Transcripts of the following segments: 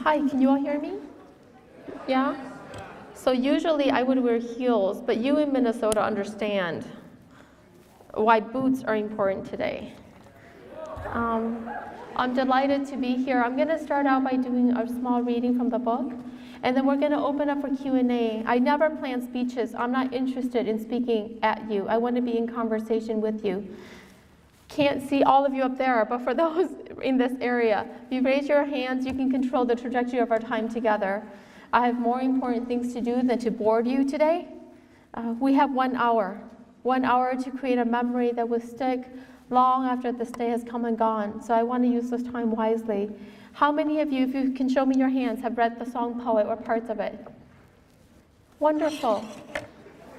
Hi, can you all hear me? Yeah? So usually I would wear heels, but you in Minnesota understand why boots are important today. I'm delighted to be here. I'm going to start out by doing a small reading from the book, and then we're going to open up for Q&A. I never plan speeches. I'm not interested in speaking at you. I want to be in conversation with you. Can't see all of you up there, but for those in this area, if you raise your hands, you can control the trajectory of our time together. I have more important things to do than to board you today. We have 1 hour. 1 hour to create a memory that will stick long after this day has come and gone. So I want to use this time wisely. How many of you, if you can show me your hands, have read the song Poet or parts of it? Wonderful.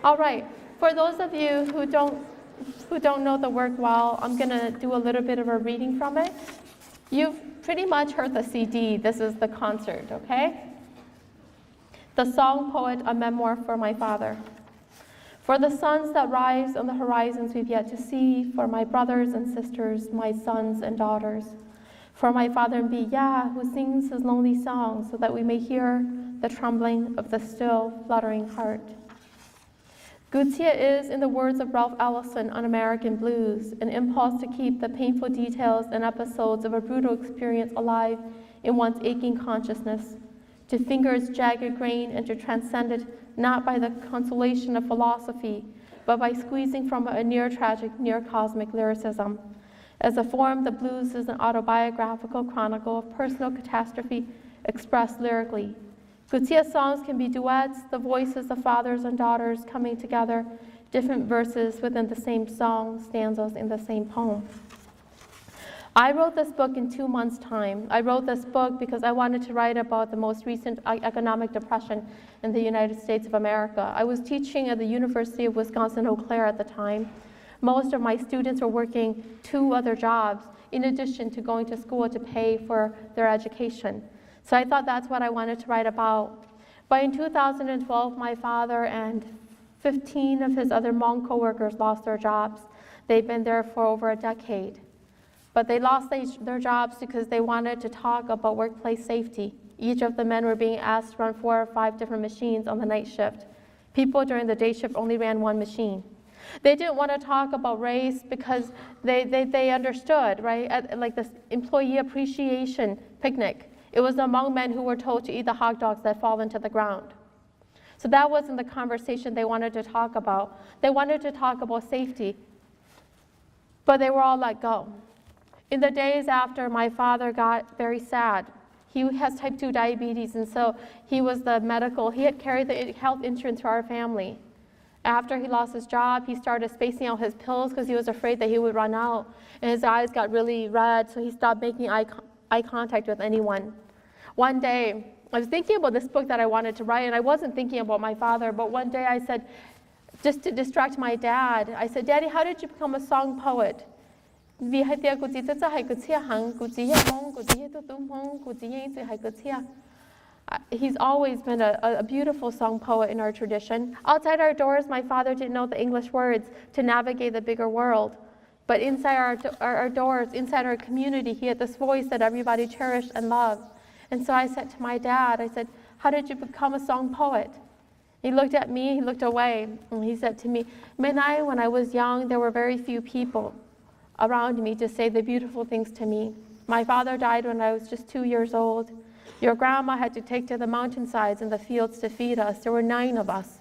All right. For those of you who don't know the work well, I'm going to do a little bit of a reading from it. You've pretty much heard the CD. This is the concert, okay? The song Poet, a memoir for my father. For the suns that rise on the horizons we've yet to see, for my brothers and sisters, my sons and daughters, for my father in Biya, who sings his lonely song so that we may hear the trembling of the still fluttering heart. Gutia is, in the words of Ralph Ellison on American Blues, an impulse to keep the painful details and episodes of a brutal experience alive in one's aching consciousness, to finger its jagged grain and to transcend it not by the consolation of philosophy, but by squeezing from a near-tragic, near-cosmic lyricism. As a form, the blues is an autobiographical chronicle of personal catastrophe expressed lyrically. Gutia's songs can be duets, the voices of fathers and daughters coming together, different verses within the same song, stanzas in the same poem. I wrote this book in 2 months' time. I wrote this book because I wanted to write about the most recent economic depression in the United States of America. I was teaching at the University of Wisconsin-Eau Claire at the time. Most of my students were working 2 other jobs in addition to going to school to pay for their education. So I thought that's what I wanted to write about. But in 2012, my father and 15 of his other Hmong co-workers lost their jobs. They'd been there for over a decade. But they lost their jobs because they wanted to talk about workplace safety. Each of the men were being asked to run 4 or 5 different machines on the night shift. People during the day shift only ran 1 machine. They didn't want to talk about race because they understood, right? At like this employee appreciation picnic, it was the Hmong men who were told to eat the hot dogs that fall into the ground. So that wasn't the conversation they wanted to talk about. They wanted to talk about safety, but they were all let go. In the days after, my father got very sad. He has type 2 diabetes, and so he had carried the health insurance for our family. After he lost his job, he started spacing out his pills because he was afraid that he would run out, and his eyes got really red, so he stopped making eye contact with anyone. One day, I was thinking about this book that I wanted to write, and I wasn't thinking about my father, but one day I said, just to distract my dad, I said, "Daddy, how did you become a song poet?" He's always been a beautiful song poet in our tradition. Outside our doors, my father didn't know the English words to navigate the bigger world. But inside our doors, inside our community, he had this voice that everybody cherished and loved. And so I said to my dad, I said, "How did you become a song poet?" He looked at me, he looked away, and he said to me, "Menai, when I was young, there were very few people around me to say the beautiful things to me. My father died when I was just 2 years old. Your grandma had to take to the mountainsides and the fields to feed us. There were 9 of us.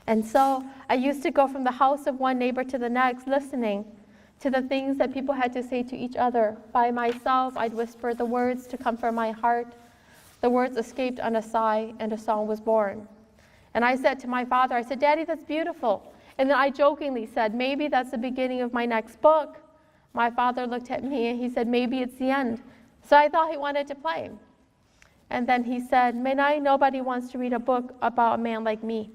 And so I used to go from the house of one neighbor to the next, listening to the things that people had to say to each other. By myself, I'd whisper the words to comfort my heart. The words escaped on a sigh, and a song was born." And I said to my father, I said, "Daddy, that's beautiful." And then I jokingly said, "Maybe that's the beginning of my next book." My father looked at me and he said, "Maybe it's the end." So I thought he wanted to play. And then he said, "Menai, nobody wants to read a book about a man like me.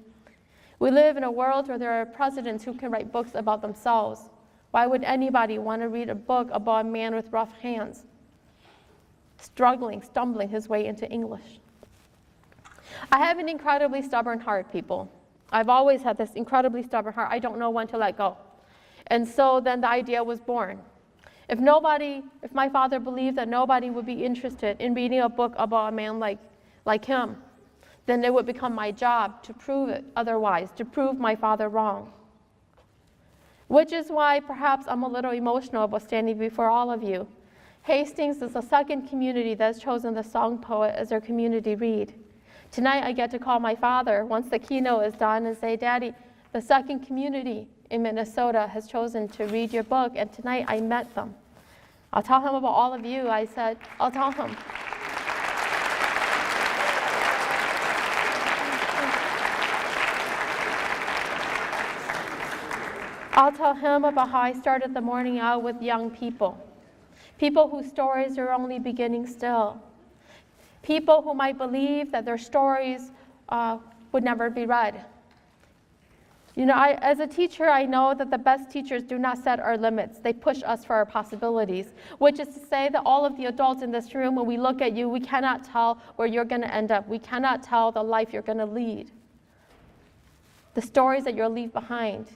We live in a world where there are presidents who can write books about themselves. Why would anybody want to read a book about a man with rough hands, stumbling his way into English?" I have an incredibly stubborn heart, people. I've always had this incredibly stubborn heart. I don't know when to let go. And so then the idea was born. If my father believed that nobody would be interested in reading a book about a man like him, then it would become my job to prove it otherwise, to prove my father wrong. Which is why perhaps I'm a little emotional about standing before all of you. Hastings is the second community that's chosen the song poet as their community read. Tonight I get to call my father once the keynote is done and say, Daddy, the second community in Minnesota has chosen to read your book, and tonight I met them. I'll tell him about all of you. I said, I'll tell him. I'll tell him about how I started the morning out with young people. People whose stories are only beginning still. People who might believe that their stories would never be read. You know, as a teacher, I know that the best teachers do not set our limits. They push us for our possibilities, which is to say that all of the adults in this room, when we look at you, we cannot tell where you're going to end up. We cannot tell the life you're going to lead, the stories that you'll leave behind.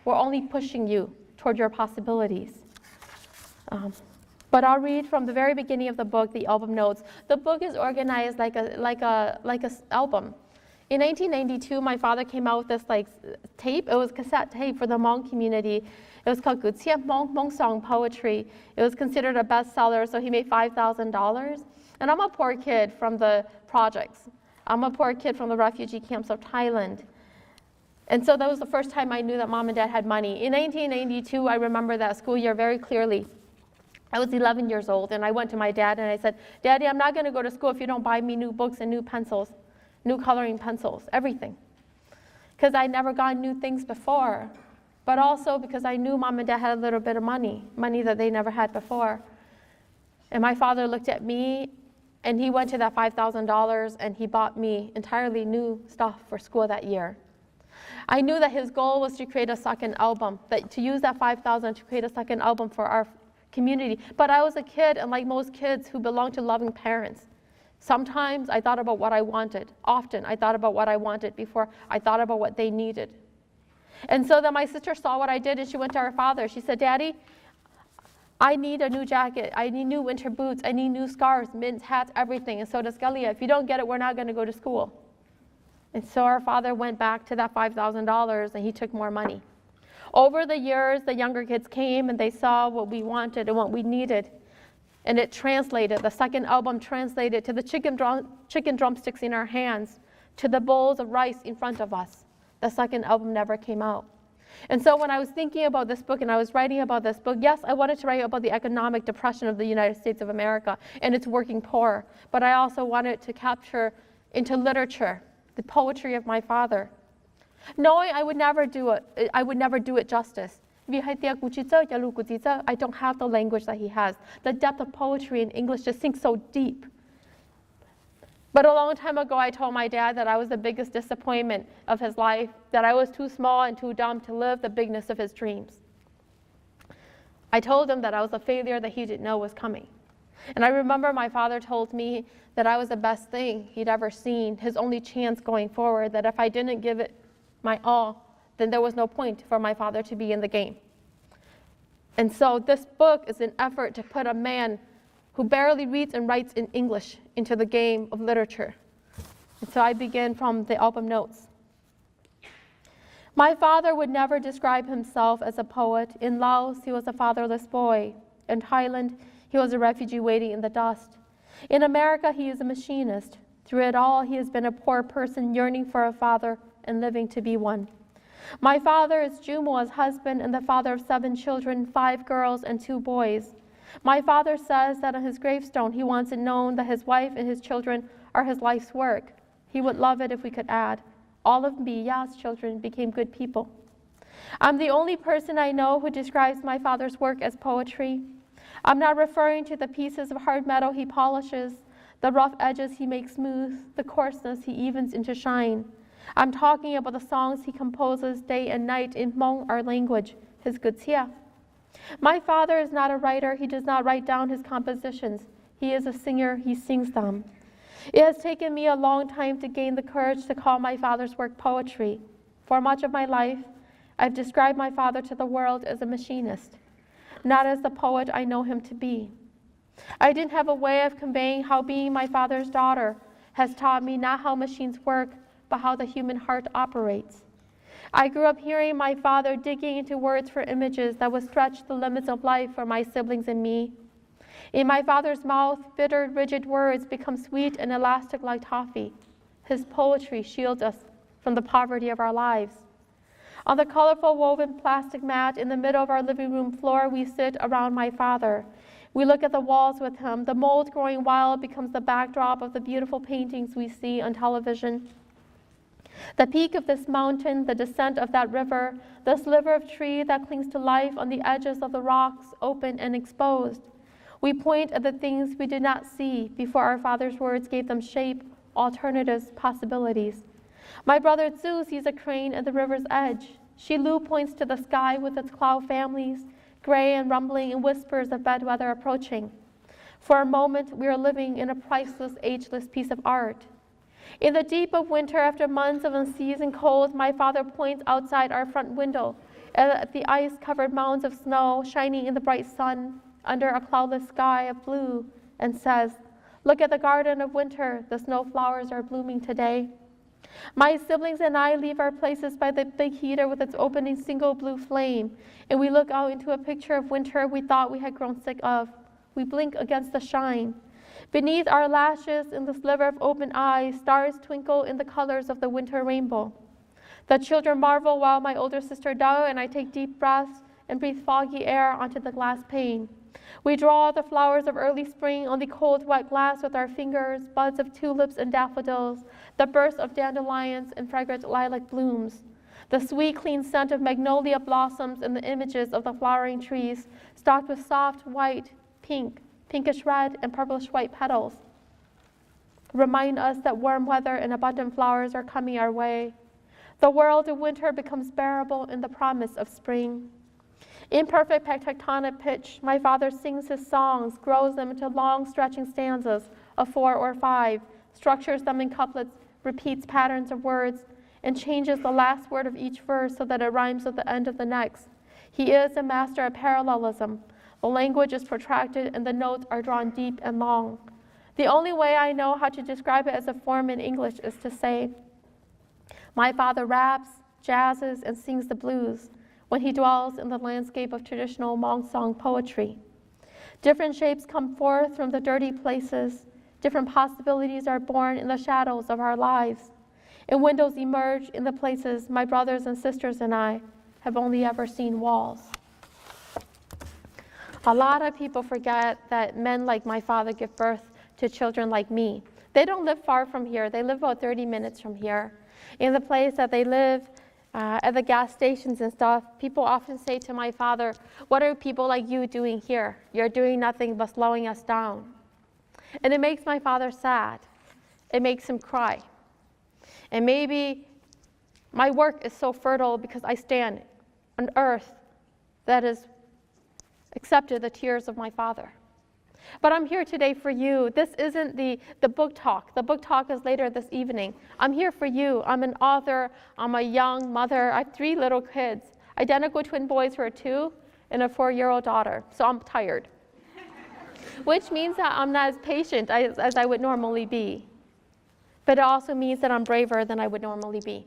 We're only pushing you toward your possibilities. But I'll read from the very beginning of the book, the album notes. The book is organized like a album. In 1992, my father came out with this tape. It was cassette tape for the Hmong community. It was called Kao Kalia Yang Hmong-American poetry. It was considered a bestseller, so he made $5,000. And I'm a poor kid from the projects. I'm a poor kid from the refugee camps of Thailand. And so that was the first time I knew that Mom and Dad had money. In 1992, I remember that school year very clearly. I was 11 years old, and I went to my dad and I said, Daddy, I'm not going to go to school if you don't buy me new books and new pencils, new coloring pencils, everything. Because I'd never gotten new things before, but also because I knew Mom and Dad had a little bit of money that they never had before. And my father looked at me, and he went to that $5,000, and he bought me entirely new stuff for school that year. I knew that his goal was to create a second album, to use that $5,000 to create a second album for our community. But I was a kid, and like most kids who belong to loving parents, sometimes I thought about what I wanted. Often I thought about what I wanted before I thought about what they needed. And so then my sister saw what I did, and she went to her father. She said, Daddy, I need a new jacket. I need new winter boots. I need new scarves, mitts, hats, everything. And so does Kalia. If you don't get it, we're not going to go to school. And so our father went back to that $5,000, and he took more money. Over the years, the younger kids came, and they saw what we wanted and what we needed. And it translated, the second album translated to the chicken drumsticks in our hands, to the bowls of rice in front of us. The second album never came out. And so when I was thinking about this book and I was writing about this book, yes, I wanted to write about the economic depression of the United States of America and its working poor, but I also wanted to capture into literature the poetry of my father. Knowing I would never do it justice. I don't have the language that he has. The depth of poetry in English just sinks so deep. But a long time ago, I told my dad that I was the biggest disappointment of his life, that I was too small and too dumb to live the bigness of his dreams. I told him that I was a failure that he didn't know was coming. And I remember my father told me that I was the best thing he'd ever seen, his only chance going forward, that if I didn't give it my all, then there was no point for my father to be in the game. And so this book is an effort to put a man who barely reads and writes in English into the game of literature. And so I begin from the album notes. My father would never describe himself as a poet. In Laos, he was a fatherless boy. In Thailand, he was a refugee waiting in the dust. In America, he is a machinist. Through it all, he has been a poor person yearning for a father and living to be one. My father is Jumo's husband and the father of 7 children, 5 girls and 2 boys. My father says that on his gravestone, he wants it known that his wife and his children are his life's work. He would love it if we could add, all of Miya's children became good people. I'm the only person I know who describes my father's work as poetry. I'm not referring to the pieces of hard metal he polishes, the rough edges he makes smooth, the coarseness he evens into shine. I'm talking about the songs he composes day and night in Hmong, our language, his Gutsia. My father is not a writer. He does not write down his compositions. He is a singer. He sings them. It has taken me a long time to gain the courage to call my father's work poetry. For much of my life, I've described my father to the world as a machinist. not as the poet I know him to be. I didn't have a way of conveying how being my father's daughter has taught me not how machines work, but how the human heart operates. I grew up hearing my father digging into words for images that would stretch the limits of life for my siblings and me. In my father's mouth, bitter, rigid words become sweet and elastic like toffee. His poetry shields us from the poverty of our lives. On the colorful woven plastic mat in the middle of our living room floor, we sit around my father. We look at the walls with him. The mold growing wild becomes the backdrop of the beautiful paintings we see on television. The peak of this mountain, the descent of that river, the sliver of tree that clings to life on the edges of the rocks, open and exposed. We point at the things we did not see before our father's words gave them shape, alternatives, possibilities. My brother Zhu sees a crane at the river's edge. Shilu points to the sky with its cloud families, gray and rumbling and whispers of bad weather approaching. For a moment, we are living in a priceless, ageless piece of art. In the deep of winter, after months of unseasoned cold, my father points outside our front window at the ice-covered mounds of snow shining in the bright sun under a cloudless sky of blue and says, "Look at the garden of winter. The snow flowers are blooming today." My siblings and I leave our places by the big heater with its opening single blue flame, and we look out into a picture of winter we thought we had grown sick of. We blink against the shine. Beneath our lashes, in the sliver of open eyes, stars twinkle in the colors of the winter rainbow. The children marvel while my older sister Dao and I take deep breaths and breathe foggy air onto the glass pane. We draw the flowers of early spring on the cold, wet glass with our fingers, buds of tulips and daffodils, the burst of dandelions and fragrant lilac blooms, the sweet, clean scent of magnolia blossoms and the images of the flowering trees, stocked with soft, white, pink, pinkish red, and purplish white petals. Remind us that warm weather and abundant flowers are coming our way. The world of winter becomes bearable in the promise of spring. In perfect tectonic pitch, my father sings his songs, grows them into long stretching stanzas of 4 or 5, structures them in couplets, repeats patterns of words, and changes the last word of each verse so that it rhymes with the end of the next. He is a master at parallelism. The language is protracted and the notes are drawn deep and long. The only way I know how to describe it as a form in English is to say, my father raps, jazzes, and sings the blues when he dwells in the landscape of traditional Hmong song poetry. Different shapes come forth from the dirty places. Different possibilities are born in the shadows of our lives. And windows emerge in the places my brothers and sisters and I have only ever seen walls. A lot of people forget that men like my father give birth to children like me. They don't live far from here. They live about 30 minutes from here. In the place that they live, at the gas stations and stuff, people often say to my father, "What are people like you doing here? You're doing nothing but slowing us down." And it makes my father sad. It makes him cry. And maybe my work is so fertile because I stand on earth that has accepted the tears of my father. But I'm here today for you. This isn't the book talk. The book talk is later this evening. I'm here for you. I'm an author. I'm a young mother. I have 3 little kids, identical twin boys who are 2 and a 4-year-old daughter. So I'm tired, which means that I'm not as patient as I would normally be. But it also means that I'm braver than I would normally be.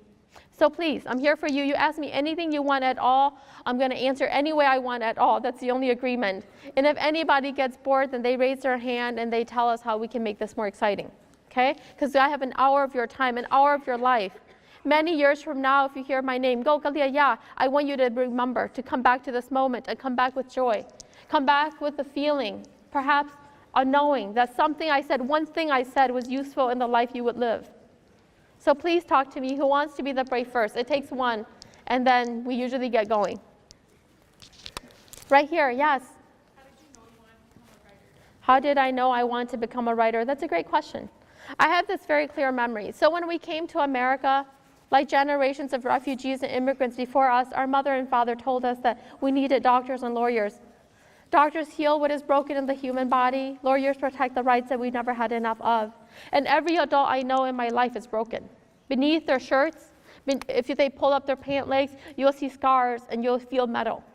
So please, I'm here for you. You ask me anything you want at all, I'm going to answer any way I want at all. That's the only agreement. And if anybody gets bored, then they raise their hand and they tell us how we can make this more exciting. Okay? Because I have an hour of your time, an hour of your life. Many years from now, if you hear my name, Kao Kalia Yang, I want you to remember to come back to this moment and come back with joy. Come back with the feeling, perhaps a knowing that something I said, one thing I said was useful in the life you would live. So please talk to me. Who wants to be the brave first? It takes one, and then we usually get going. Right here, yes. How did I know I wanted to become a writer? That's a great question. I have this very clear memory. So when we came to America, like generations of refugees and immigrants before us, our mother and father told us that we needed doctors and lawyers. Doctors heal what is broken in the human body. Lawyers protect the rights that we never had enough of. And every adult I know in my life is broken. Beneath their shirts, if they pull up their pant legs, you'll see scars and you'll feel metal.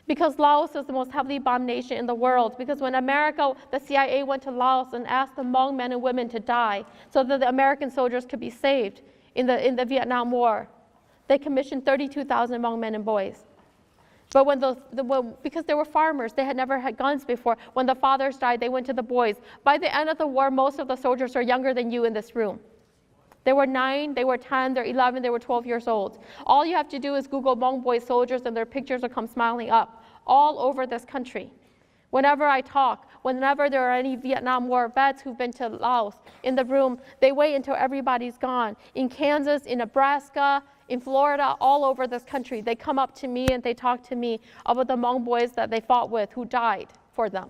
Because Laos is the most heavily bombed nation in the world. Because when America, the CIA went to Laos and asked the Hmong men and women to die so that the American soldiers could be saved in the Vietnam War, they commissioned 32,000 Hmong men and boys. But because they were farmers, they had never had guns before. When the fathers died, they went to the boys. By the end of the war, most of the soldiers are younger than you in this room. They were 9, they were 10, they're 11, they were 12 years old. All you have to do is Google Hmong boy soldiers and their pictures will come smiling up all over this country. Whenever I talk, whenever there are any Vietnam War vets who've been to Laos in the room, they wait until everybody's gone. In Kansas, in Nebraska, in Florida, all over this country, they come up to me and they talk to me about the Hmong boys that they fought with who died for them.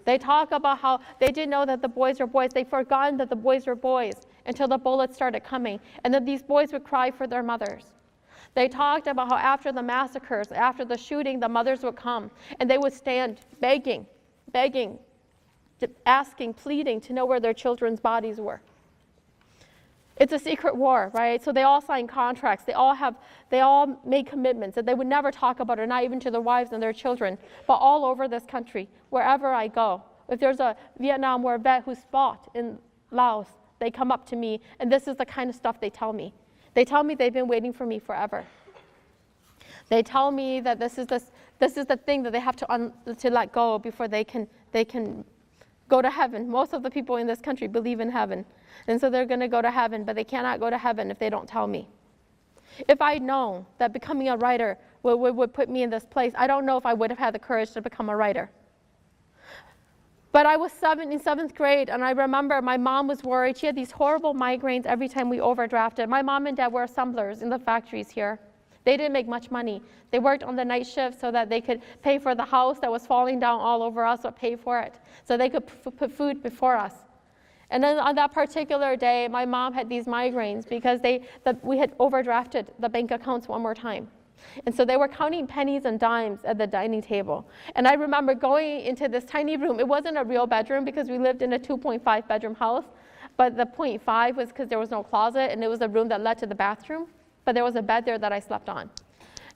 They talk about how they didn't know that the boys were boys. They'd forgotten that the boys were boys until the bullets started coming. And then these boys would cry for their mothers. They talked about how after the massacres, after the shooting, the mothers would come and they would stand begging, asking, pleading to know where their children's bodies were. It's a secret war, right? So they all signed contracts. They all made commitments that they would never talk about it, not even to their wives and their children. But all over this country, wherever I go, if there's a Vietnam War vet who's fought in Laos, they come up to me, and this is the kind of stuff they tell me. They tell me they've been waiting for me forever. They tell me that this is the thing that they have to let go before they can go to heaven. Most of the people in this country believe in heaven. And so they're going to go to heaven, but they cannot go to heaven if they don't tell me. If I'd known that becoming a writer would put me in this place, I don't know if I would have had the courage to become a writer. But I was in 7th grade, and I remember my mom was worried. She had these horrible migraines every time we overdrafted. My mom and dad were assemblers in the factories here. They didn't make much money. They worked on the night shift so that they could pay for the house that was falling down all over us, or pay for it, so they could put food before us. And then on that particular day, my mom had these migraines because we had overdrafted the bank accounts one more time. And so they were counting pennies and dimes at the dining table. And I remember going into this tiny room. It wasn't a real bedroom because we lived in a 2.5 bedroom house, but the 0.5 was because there was no closet, and it was a room that led to the bathroom, but there was a bed there that I slept on.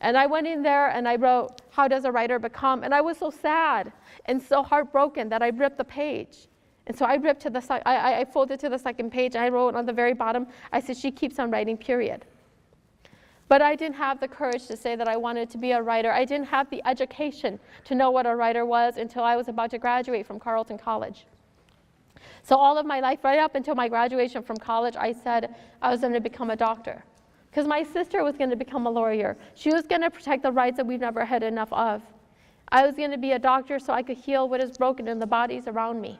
And I went in there and I wrote, "How does a writer become?" And I was so sad and so heartbroken that I ripped the page. And so I ripped to the side, I folded to the second page, and I wrote on the very bottom, I said, "She keeps on writing, period." But I didn't have the courage to say that I wanted to be a writer. I didn't have the education to know what a writer was until I was about to graduate from Carleton College. So all of my life, right up until my graduation from college, I said I was going to become a doctor. Because my sister was going to become a lawyer. She was going to protect the rights that we've never had enough of. I was going to be a doctor so I could heal what is broken in the bodies around me.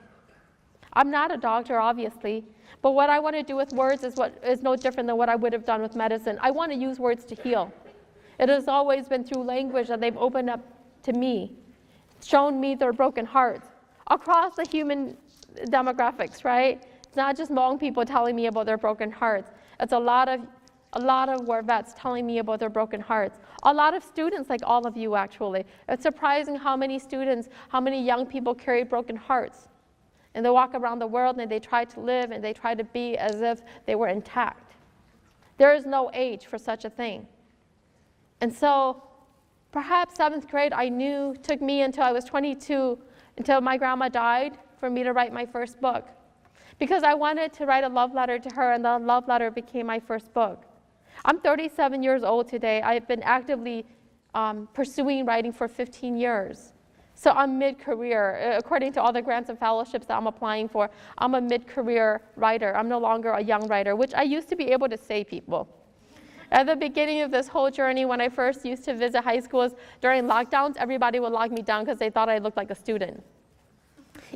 I'm not a doctor, obviously, but what I want to do with words is no different than what I would have done with medicine. I want to use words to heal. It has always been through language that they've opened up to me, shown me their broken hearts across the human demographics, right? It's not just Hmong people telling me about their broken hearts. It's a lot of war vets telling me about their broken hearts. A lot of students, like all of you, actually. It's surprising how many students, how many young people carry broken hearts. And they walk around the world and they try to live and they try to be as if they were intact. There is no age for such a thing. And so perhaps 7th grade, I knew, took me until I was 22, until my grandma died, for me to write my first book. Because I wanted to write a love letter to her, and the love letter became my first book. I'm 37 years old today. I've been actively pursuing writing for 15 years. So I'm mid-career. According to all the grants and fellowships that I'm applying for, I'm a mid-career writer. I'm no longer a young writer, which I used to be able to say, people. At the beginning of this whole journey, when I first used to visit high schools during lockdowns, everybody would lock me down because they thought I looked like a student.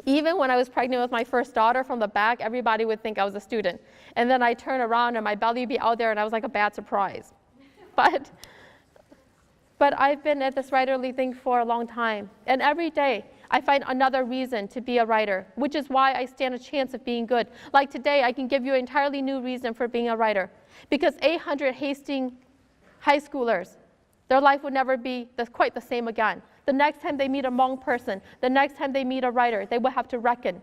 Even when I was pregnant with my first daughter, from the back, everybody would think I was a student. And then I'd turn around and my belly would be out there and I was like a bad surprise. But I've been at this writerly thing for a long time. And every day, I find another reason to be a writer, which is why I stand a chance of being good. Like today, I can give you an entirely new reason for being a writer. Because 800 Hastings high schoolers, their life would never be quite the same again. The next time they meet a Hmong person, the next time they meet a writer, they will have to reckon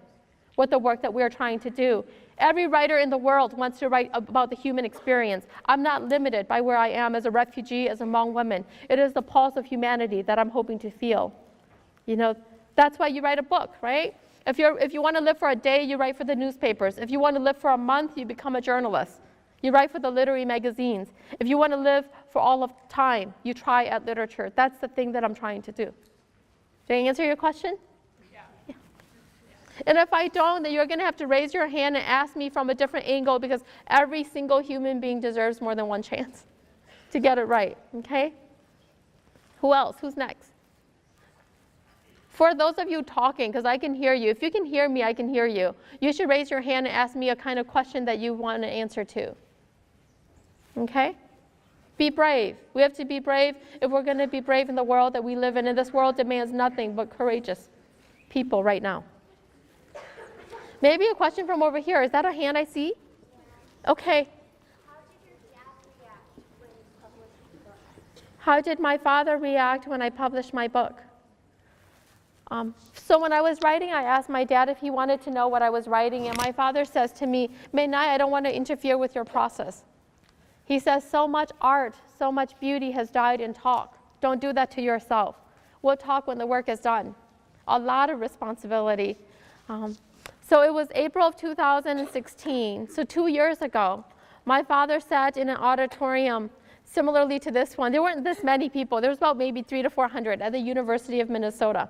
with the work that we're trying to do. Every writer in the world wants to write about the human experience. I'm not limited by where I am as a refugee, as a Hmong woman. It is the pulse of humanity that I'm hoping to feel. You know, that's why you write a book, right? If you want to live for a day, you write for the newspapers. If you want to live for a month, you become a journalist. You write for the literary magazines. If you want to live for all of time, you try at literature. That's the thing that I'm trying to do. Did I answer your question? Yeah. And if I don't, then you're going to have to raise your hand and ask me from a different angle, because every single human being deserves more than one chance to get it right, okay? Who else? Who's next? For those of you talking, because I can hear you, if you can hear me, I can hear you. You should raise your hand and ask me a kind of question that you want an answer to. Okay? Be brave. We have to be brave if we're going to be brave in the world that we live in. And this world demands nothing but courageous people right now. Maybe a question from over here. Is that a hand I see? Okay. How did my father react when I published my book? So when I was writing, I asked my dad if he wanted to know what I was writing, and my father says to me, "Mei-nai, I don't want to interfere with your process." He says, "So much art, so much beauty has died in talk. Don't do that to yourself. We'll talk when the work is done." A lot of responsibility. So it was April of 2016, so 2 years ago. My father sat in an auditorium similarly to this one. There weren't this many people. There was about maybe 300 to 400 at the University of Minnesota.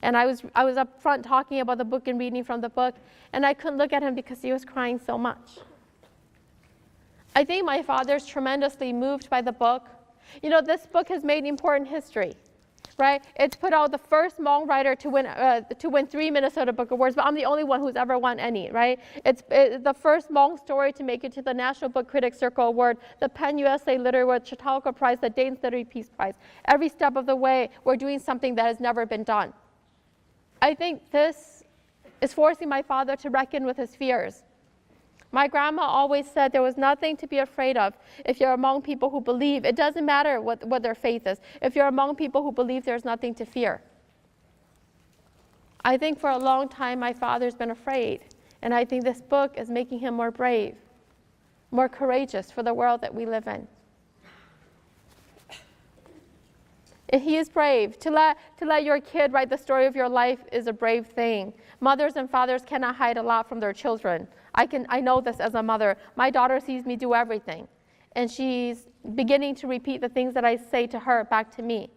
And I was up front talking about the book and reading from the book, and I couldn't look at him because he was crying so much. I think my father's tremendously moved by the book. You know, this book has made important history, right? It's put out the first Hmong writer to win 3 Minnesota Book Awards, but I'm the only one who's ever won any, right? It's the first Hmong story to make it to the National Book Critics Circle Award, the PEN USA Literary Award, Chautauqua Prize, the Danes Literary Peace Prize. Every step of the way, we're doing something that has never been done. I think this is forcing my father to reckon with his fears. My grandma always said there was nothing to be afraid of if you're among people who believe. It doesn't matter what their faith is. If you're among people who believe, there's nothing to fear. I think for a long time my father's been afraid, and I think this book is making him more brave, more courageous for the world that we live in. He is brave. To let your kid write the story of your life is a brave thing. Mothers and fathers cannot hide a lot from their children. I know this as a mother. My daughter sees me do everything, and she's beginning to repeat the things that I say to her back to me.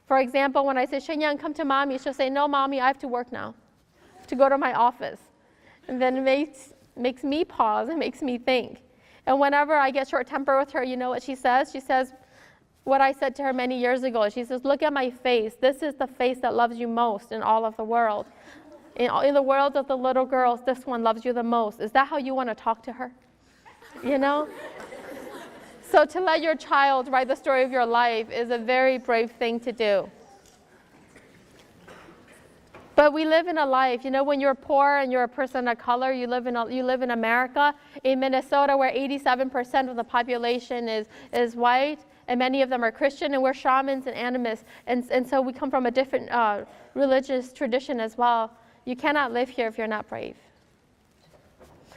For example, when I say, "Shenyang, come to mommy," she'll say, "No, mommy, I have to work now. I have to go to my office." And then it makes me pause. It makes me think. And whenever I get short temper with her, you know what she says? She says what I said to her many years ago. She says, "Look at my face. This is the face that loves you most in all of the world. In the world of the little girls, this one loves you the most. Is that how you want to talk to her?" You know? So to let your child write the story of your life is a very brave thing to do. But we live in a life, you know, when you're poor and you're a person of color, you live in America. In Minnesota, where 87% of the population is white, and many of them are Christian, and we're shamans and animists, and so we come from a different religious tradition as well. You cannot live here if you're not brave.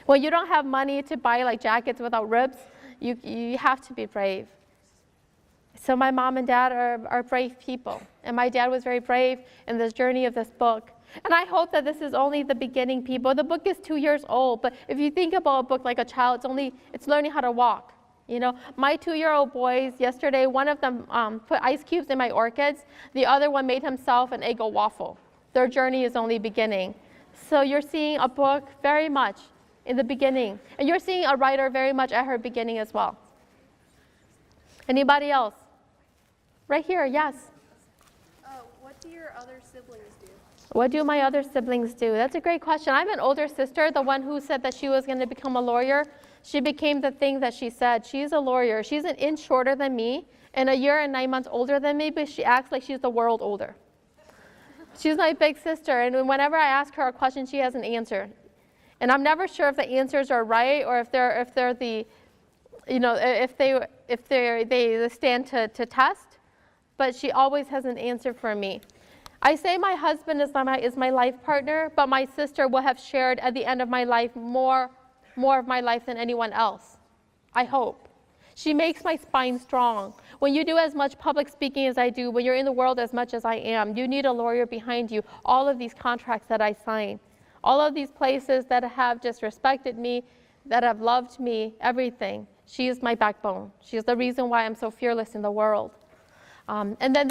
When you don't have money to buy like jackets without ribs, you have to be brave. So my mom and dad are brave people, and my dad was very brave in this journey of this book. And I hope that this is only the beginning, people. The book is 2 years old, but if you think about a book like a child, it's learning how to walk. You know, my 2-year-old boys yesterday, one of them put ice cubes in my orchids. The other one made himself an Eggo waffle. Their journey is only beginning. So you're seeing a book very much in the beginning, and you're seeing a writer very much at her beginning as well. Anybody else? Right here, yes. What do your other siblings do? What do my other siblings do? That's a great question. I have an older sister, the one who said that she was going to become a lawyer. She became the thing that she said. She's a lawyer. She's an inch shorter than me and a year and 9 months older than me, but she acts like she's the world older. She's my big sister, and whenever I ask her a question, she has an answer. And I'm never sure if the answers are right or if they're the, you know, if they stand to test. But she always has an answer for me. I say my husband is my life partner, but my sister will have shared at the end of my life more more of my life than anyone else. I hope. She makes my spine strong. When you do as much public speaking as I do, when you're in the world as much as I am, you need a lawyer behind you. All of these contracts that I sign, all of these places that have just respected me, that have loved me, everything. She is my backbone. She is the reason why I'm so fearless in the world. And then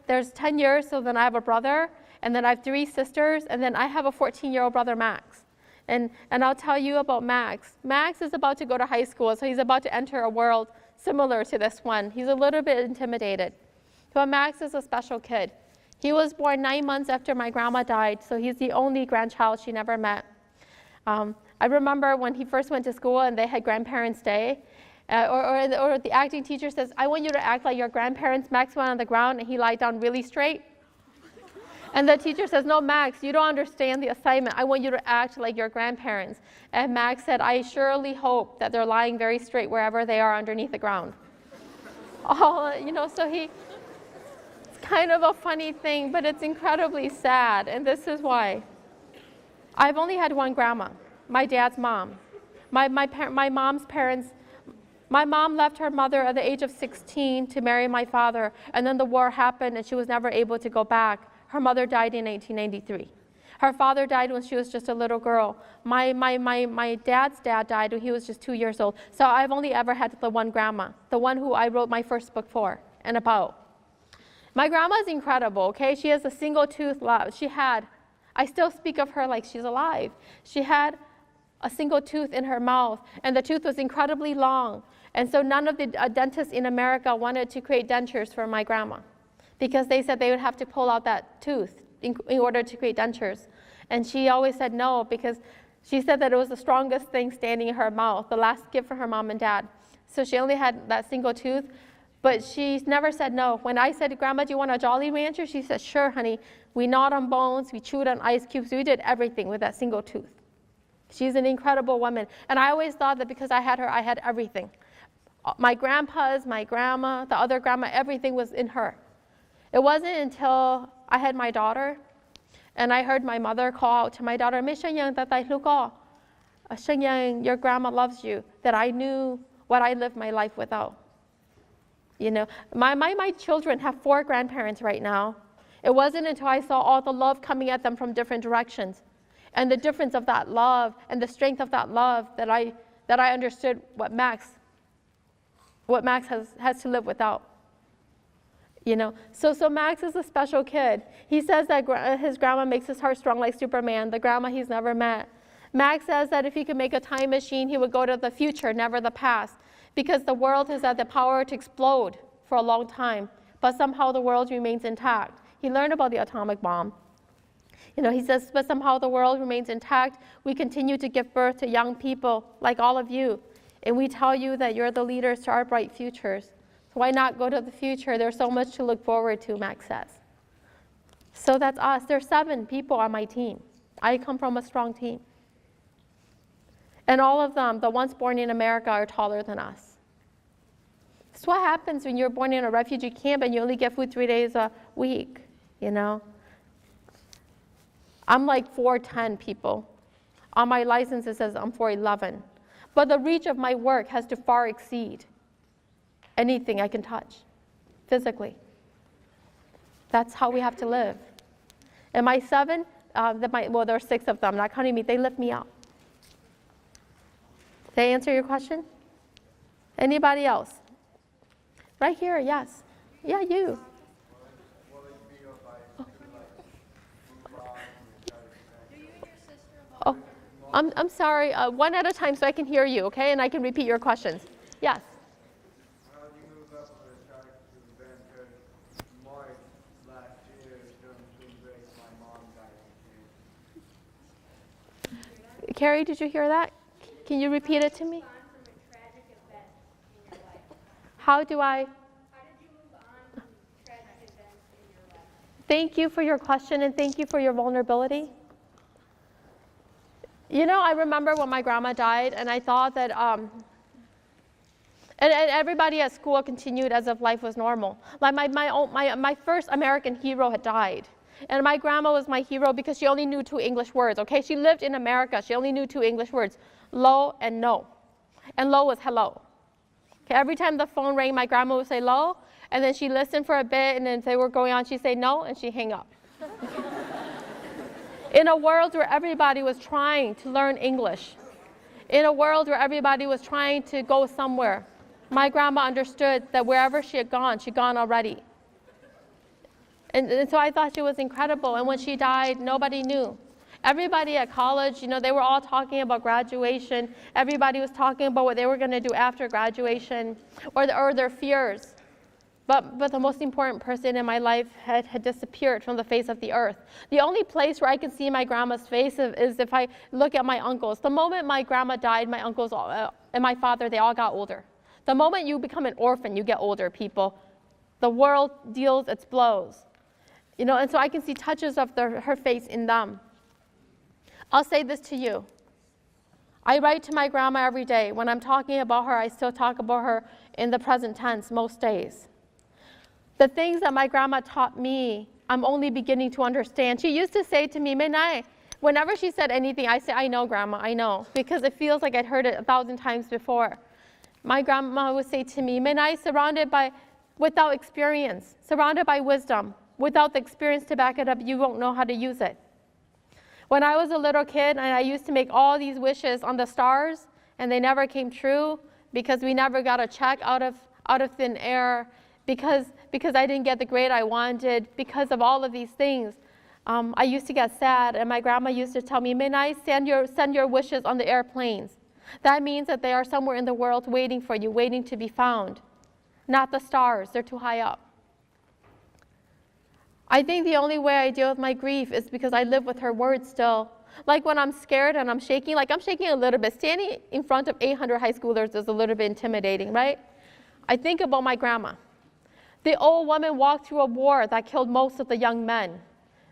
there's 10 years, so then I have a brother, and then I have 3 sisters, and then I have a 14-year-old brother, Max. And I'll tell you about Max. Max is about to go to high school, so he's about to enter a world similar to this one. He's a little bit intimidated. But Max is a special kid. He was born 9 months after my grandma died, so he's the only grandchild she never met. I remember when he first went to school and they had Grandparents' Day, or the acting teacher says, I want you to act like your grandparents. Max went on the ground and he lied down really straight. And the teacher says, no, Max, you don't understand the assignment. I want you to act like your grandparents. And Max said, I surely hope that they're lying very straight wherever they are underneath the ground. So it's kind of a funny thing, but it's incredibly sad. And this is why. I've only had one grandma, my dad's mom. My mom's parents, my mom left her mother at the age of 16 to marry my father. And then the war happened and she was never able to go back. Her mother died in 1893. Her father died when she was just a little girl. My dad's dad died when he was just 2 years old. So I've only ever had the one grandma, the one who I wrote my first book for and about. My grandma is incredible, okay? She has a single tooth left. I still speak of her like she's alive. She had a single tooth in her mouth, and the tooth was incredibly long. And so none of the dentists in America wanted to create dentures for my grandma, because they said they would have to pull out that tooth in order to create dentures. And she always said no, because she said that it was the strongest thing standing in her mouth, the last gift from her mom and dad. So she only had that single tooth, but she never said no. When I said, Grandma, do you want a Jolly Rancher? She said, sure, honey. We gnawed on bones, we chewed on ice cubes, we did everything with that single tooth. She's an incredible woman. And I always thought that because I had her, I had everything. My grandpas, my grandma, the other grandma, everything was in her. It wasn't until I had my daughter and I heard my mother call out to my daughter, Miss Shenyang, Tatay Luko, Shenyang, your grandma loves you, that I knew what I lived my life without. You know, my children have 4 grandparents right now. It wasn't until I saw all the love coming at them from different directions and the difference of that love and the strength of that love that I understood what Max has to live without. You know, so Max is a special kid. He says that his grandma makes his heart strong like Superman, the grandma he's never met. Max says that if he could make a time machine, he would go to the future, never the past, because the world has had the power to explode for a long time, but somehow the world remains intact. He learned about the atomic bomb. You know, he says, but somehow the world remains intact. We continue to give birth to young people like all of you, and we tell you that you're the leaders to our bright futures. Why not go to the future? There's so much to look forward to, Max says. So that's us. There's 7 people on my team. I come from a strong team. And all of them, the ones born in America, are taller than us. That's what happens when you're born in a refugee camp and you only get food 3 days a week, you know. I'm like 4'10" people. On my license it says I'm 4'11". But the reach of my work has to far exceed anything I can touch physically. That's how we have to live. And my 7, well, there are 6 of them, not counting me, they lift me up. Did I answer your question? Anybody else? Right here, yes. Yeah, you. Oh, I'm sorry, one at a time so I can hear you, okay? And I can repeat your questions. Yes. Carrie, did you hear that? Can you repeat it to me? How did you move on from tragic events in your life? Thank you for your question and thank you for your vulnerability. You know, I remember when my grandma died and I thought that, and everybody at school continued as if life was normal. Like my first American hero had died. And my grandma was my hero because she only knew 2 English words, okay? She lived in America. She only knew 2 English words, lo and no. And lo was hello. Okay, every time the phone rang, my grandma would say lo, and then she listened for a bit, and then if they were going on, she'd say no, and she'd hang up. In a world where everybody was trying to learn English, in a world where everybody was trying to go somewhere, my grandma understood that wherever she had gone, she'd gone already. And so I thought she was incredible. And when she died, nobody knew. Everybody at college, they were all talking about graduation. Everybody was talking about what they were going to do after graduation or their fears. But the most important person in my life had disappeared from the face of the earth. The only place where I can see my grandma's face is if I look at my uncles. The moment my grandma died, my uncles and my father, they all got older. The moment you become an orphan, you get older, people. The world deals its blows. And so I can see touches of her face in them. I'll say this to you. I write to my grandma every day. When I'm talking about her, I still talk about her in the present tense most days. The things that my grandma taught me, I'm only beginning to understand. She used to say to me, Menai, whenever she said anything, I say, I know, Grandma, I know, because it feels like I'd heard it 1,000 times before. My grandma would say to me, Menai, without experience, surrounded by wisdom, without the experience to back it up, you won't know how to use it. When I was a little kid, and I used to make all these wishes on the stars, and they never came true because we never got a check out of thin air, because I didn't get the grade I wanted, because of all of these things. I used to get sad, and my grandma used to tell me, Menai, send your wishes on the airplanes. That means that they are somewhere in the world waiting for you, waiting to be found. Not the stars, they're too high up. I think the only way I deal with my grief is because I live with her words still. Like when I'm scared and I'm shaking a little bit. Standing in front of 800 high schoolers is a little bit intimidating, right? I think about my grandma. The old woman walked through a war that killed most of the young men.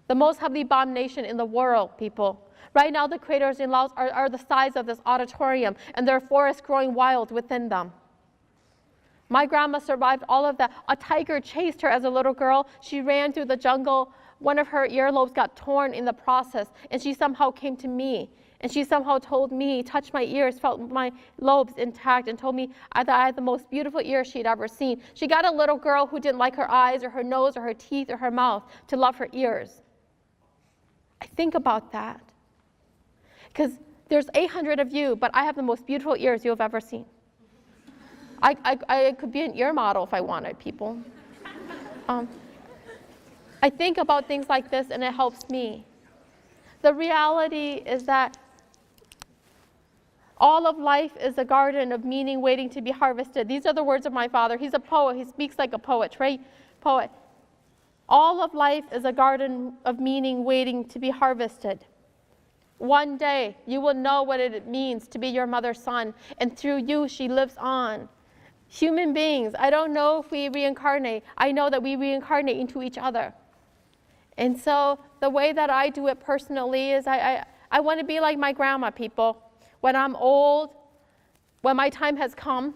The most heavily bombed nation in the world, people. Right now, the craters in Laos are the size of this auditorium, and there are forests growing wild within them. My grandma survived all of that. A tiger chased her as a little girl. She ran through the jungle. One of her earlobes got torn in the process, and she somehow came to me. And she somehow told me, touched my ears, felt my lobes intact, and told me that I had the most beautiful ears she'd ever seen. She got a little girl who didn't like her eyes or her nose or her teeth or her mouth to love her ears. I think about that. Because there's 800 of you, but I have the most beautiful ears you've ever seen. I could be an ear model if I wanted, people. I think about things like this, and it helps me. The reality is that all of life is a garden of meaning waiting to be harvested. These are the words of my father. He's a poet. He speaks like a poet, right? Poet. All of life is a garden of meaning waiting to be harvested. One day, you will know what it means to be your mother's son, and through you, she lives on. Human beings, I don't know if we reincarnate. I know that we reincarnate into each other. And so the way that I do it personally is I want to be like my grandma, people. When I'm old, when my time has come,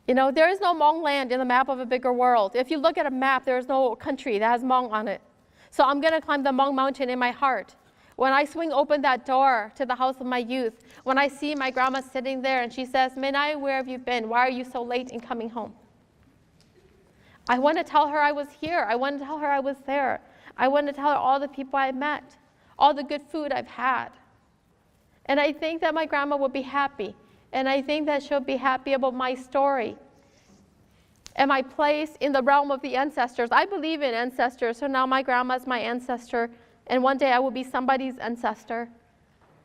there is no Hmong land in the map of a bigger world. If you look at a map, there is no country that has Hmong on it. So I'm going to climb the Hmong mountain in my heart. When I swing open that door to the house of my youth, when I see my grandma sitting there and she says, Menai, where have you been? Why are you so late in coming home? I want to tell her I was here. I want to tell her I was there. I want to tell her all the people I met, all the good food I've had. And I think that my grandma would be happy. And I think that she'll be happy about my story and my place in the realm of the ancestors. I believe in ancestors, so now my grandma's my ancestor, and one day I will be somebody's ancestor.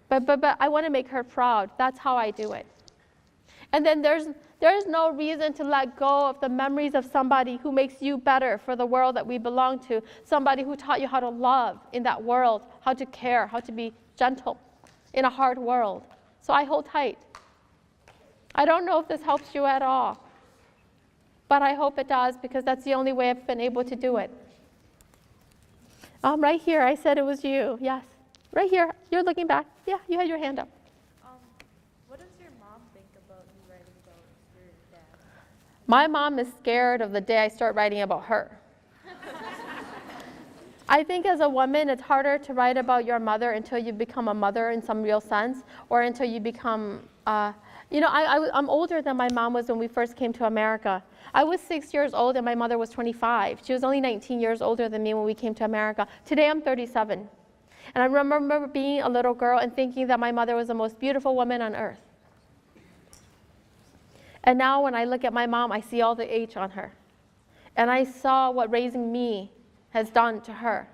But I want to make her proud. That's how I do it. And then there is no reason to let go of the memories of somebody who makes you better for the world that we belong to, somebody who taught you how to love in that world, how to care, how to be gentle in a hard world. So I hold tight. I don't know if this helps you at all, but I hope it does, because that's the only way I've been able to do it. Right here, I said it was you. Yes. Right here. You're looking back. Yeah, you had your hand up. What does your mom think about you writing about your dad? My mom is scared of the day I start writing about her. I think as a woman, it's harder to write about your mother until you become a mother in some real sense, or until you become, I'm older than my mom was when we first came to America. I was 6 years old and my mother was 25. She was only 19 years older than me when we came to America. Today I'm 37. And I remember being a little girl and thinking that my mother was the most beautiful woman on earth. And now when I look at my mom, I see all the H on her. And I saw what raising me has done to her,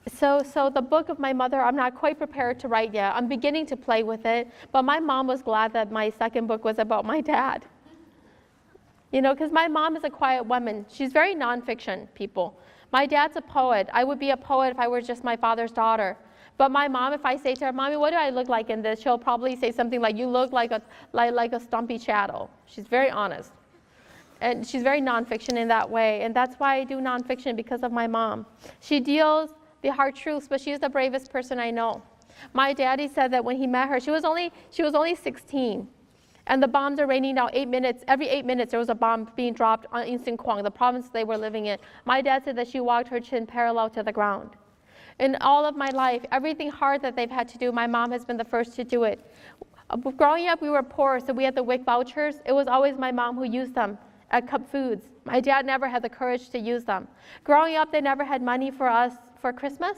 So the book of my mother, I'm not quite prepared to write yet. I'm beginning to play with it, but my mom was glad that my second book was about my dad. Because my mom is a quiet woman. She's very nonfiction, people. My dad's a poet. I would be a poet if I were just my father's daughter. But my mom, if I say to her, Mommy, what do I look like in this? She'll probably say something like, you look like a stumpy chattel. She's very honest. And she's very nonfiction in that way. And that's why I do nonfiction, because of my mom. She deals the hard truths, but she's the bravest person I know. My daddy said that when he met her, she was only 16. And the bombs are raining down 8 minutes. Every 8 minutes, there was a bomb being dropped in Sinkwang, the province they were living in. My dad said that she walked her chin parallel to the ground. In all of my life, everything hard that they've had to do, my mom has been the first to do it. Growing up, we were poor, so we had the WIC vouchers. It was always my mom who used them at Cup Foods. My dad never had the courage to use them. Growing up, they never had money for us for Christmas.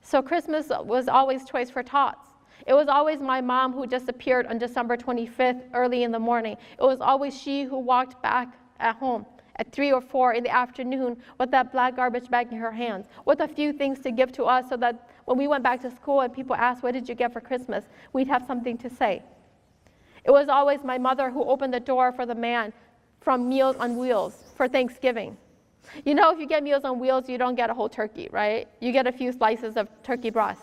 So Christmas was always Toys for Tots. It was always my mom who disappeared on December 25th early in the morning. It was always she who walked back at home at 3 or 4 in the afternoon with that black garbage bag in her hands, with a few things to give to us so that when we went back to school and people asked, what did you get for Christmas? We'd have something to say. It was always my mother who opened the door for the man from Meals on Wheels for Thanksgiving. If you get Meals on Wheels, you don't get a whole turkey, right? You get a few slices of turkey breast.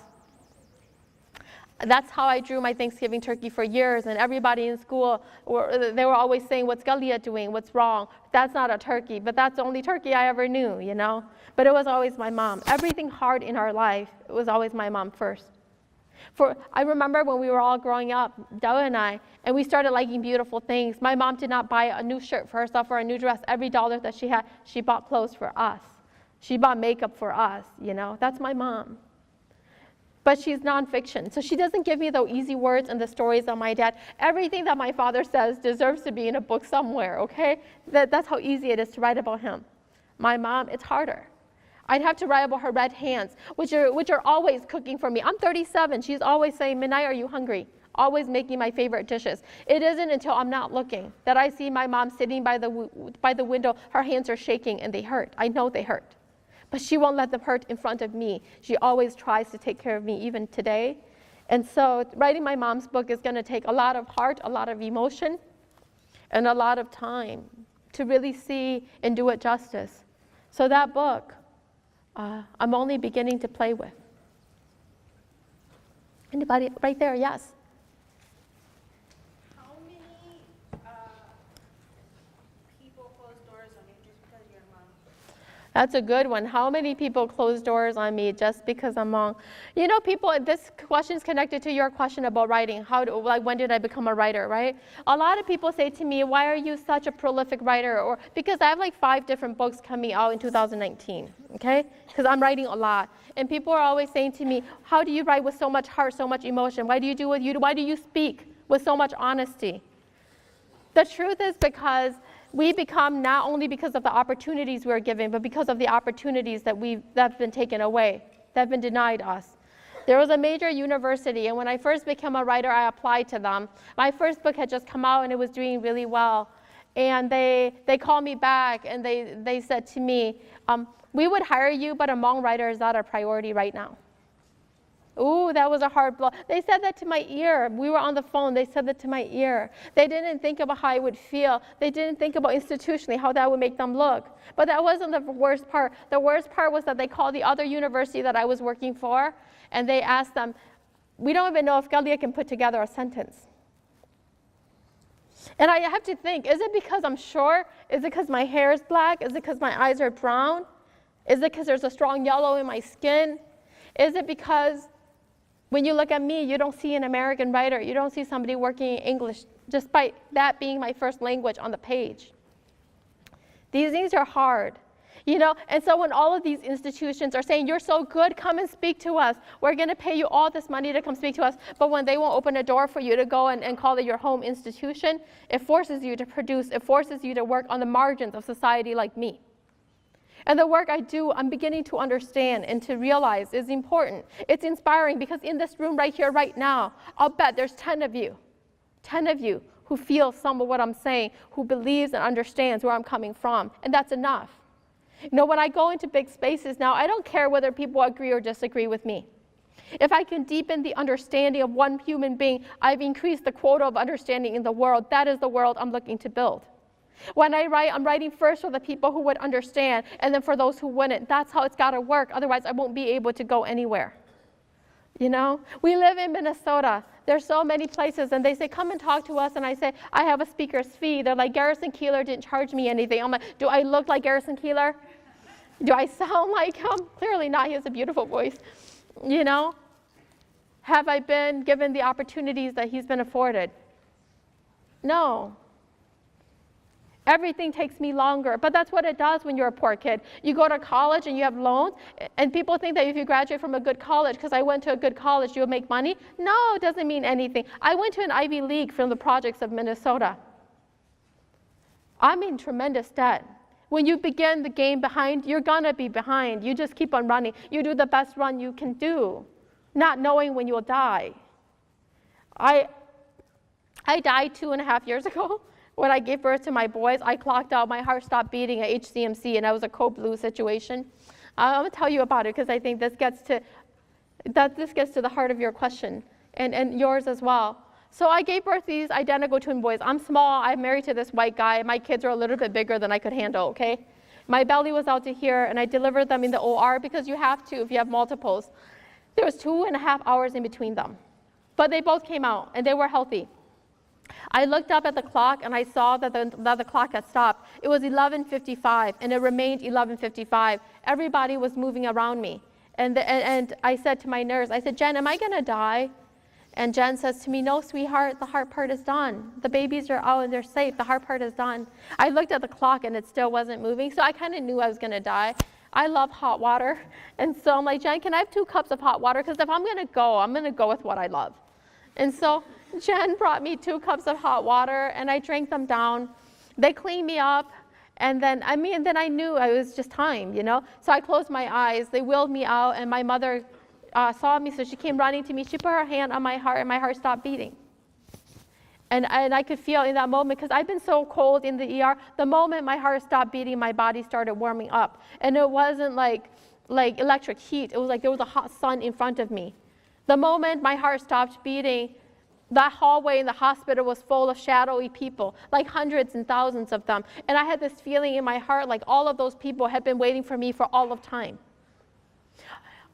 That's how I drew my Thanksgiving turkey for years, and everybody in school, they were always saying, what's Kalia doing? What's wrong? That's not a turkey, but that's the only turkey I ever knew, But it was always my mom. Everything hard in our life, it was always my mom first. I remember when we were all growing up, Dao and I, and we started liking beautiful things. My mom did not buy a new shirt for herself or a new dress. Every dollar that she had, she bought clothes for us. She bought makeup for us, That's my mom. But she's nonfiction, so she doesn't give me the easy words and the stories of my dad. Everything that my father says deserves to be in a book somewhere, okay? That's how easy it is to write about him. My mom, it's harder. I'd have to write about her red hands, which are always cooking for me. I'm 37. She's always saying, Midnight, are you hungry? Always making my favorite dishes. It isn't until I'm not looking that I see my mom sitting by the window. Her hands are shaking and they hurt. I know they hurt. But she won't let them hurt in front of me. She always tries to take care of me, even today. And so writing my mom's book is going to take a lot of heart, a lot of emotion, and a lot of time to really see and do it justice. So that book, I'm only beginning to play with. Anybody right there? Yes. How many people close doors on you just because you're a mom? That's a good one. How many people close doors on me just because I'm Hmong? People, this question is connected to your question about writing. When did I become a writer, right? A lot of people say to me, why are you such a prolific writer? Or because I have 5 different books coming out in 2019, okay? Because I'm writing a lot. And people are always saying to me, how do you write with so much heart, so much emotion? Why do you speak with so much honesty? The truth is because we become, not only because of the opportunities we're given, but because of the opportunities that have been taken away, that have been denied us. There was a major university, and when I first became a writer, I applied to them. My first book had just come out, and it was doing really well. And they called me back, and they said to me, we would hire you, but a Hmong writer is not a priority right now. Ooh, that was a hard blow. They said that to my ear. We were on the phone. They said that to my ear. They didn't think about how I would feel. They didn't think about institutionally how that would make them look. But that wasn't the worst part. The worst part was that they called the other university that I was working for, and they asked them, we don't even know if Kalia can put together a sentence. And I have to think, is it because I'm short? Is it because my hair is black? Is it because my eyes are brown? Is it because there's a strong yellow in my skin? Is it because when you look at me, you don't see an American writer. You don't see somebody working in English, despite that being my first language on the page. These things are hard. And so when all of these institutions are saying, you're so good, come and speak to us. We're going to pay you all this money to come speak to us. But when they won't open a door for you to go and call it your home institution, it forces you to produce. It forces you to work on the margins of society like me. And the work I do, I'm beginning to understand and to realize is important. It's inspiring because in this room right here, right now, I'll bet there's 10 of you who feel some of what I'm saying, who believes and understands where I'm coming from. And that's enough. When I go into big spaces now, I don't care whether people agree or disagree with me. If I can deepen the understanding of one human being, I've increased the quota of understanding in the world. That is the world I'm looking to build. When I write, I'm writing first for the people who would understand, and then for those who wouldn't. That's how it's got to work. Otherwise, I won't be able to go anywhere. We live in Minnesota. There's so many places, and they say, come and talk to us. And I say, I have a speaker's fee. They're like, Garrison Keillor didn't charge me anything. I'm like, do I look like Garrison Keillor? Do I sound like him? Clearly not. He has a beautiful voice. Have I been given the opportunities that he's been afforded? No. Everything takes me longer, but that's what it does when you're a poor kid. You go to college and you have loans, and people think that if you graduate from a good college, because I went to a good college, you'll make money. No, it doesn't mean anything. I went to an Ivy League from the projects of Minnesota. I'm in tremendous debt. When you begin the game behind, you're gonna be behind. You just keep on running. You do the best run you can do, not knowing when you'll die. I died 2.5 years ago. When I gave birth to my boys, I clocked out. My heart stopped beating at HCMC, and that was a code blue situation. I'm going to tell you about it because I think this gets to the heart of your question and yours as well. So I gave birth to these identical twin boys. I'm small. I'm married to this white guy. My kids are a little bit bigger than I could handle, okay? My belly was out to here, and I delivered them in the OR because you have to if you have multiples. There was 2.5 hours in between them. But they both came out, and they were healthy. I looked up at the clock and I saw that the clock had stopped. It was 11:55 and it remained 11:55. Everybody was moving around me. And I said to my nurse, I said, Jen, am I gonna die? And Jen says to me, no, sweetheart, the heart part is done. The babies are out and they're safe. The heart part is done. I looked at the clock and it still wasn't moving, so I kind of knew I was gonna die. I love hot water. And so I'm like, Jen, can I have 2 cups of hot water? Because if I'm gonna go with what I love. And so Jen brought me 2 cups of hot water, and I drank them down. They cleaned me up, and then I knew it was just time, So I closed my eyes. They wheeled me out, and my mother saw me, so she came running to me. She put her hand on my heart, and my heart stopped beating. And I could feel in that moment, because I've been so cold in the ER, the moment my heart stopped beating, my body started warming up. And it wasn't like electric heat. It was like there was a hot sun in front of me. The moment my heart stopped beating, that hallway in the hospital was full of shadowy people, like hundreds and thousands of them. And I had this feeling in my heart like all of those people had been waiting for me for all of time.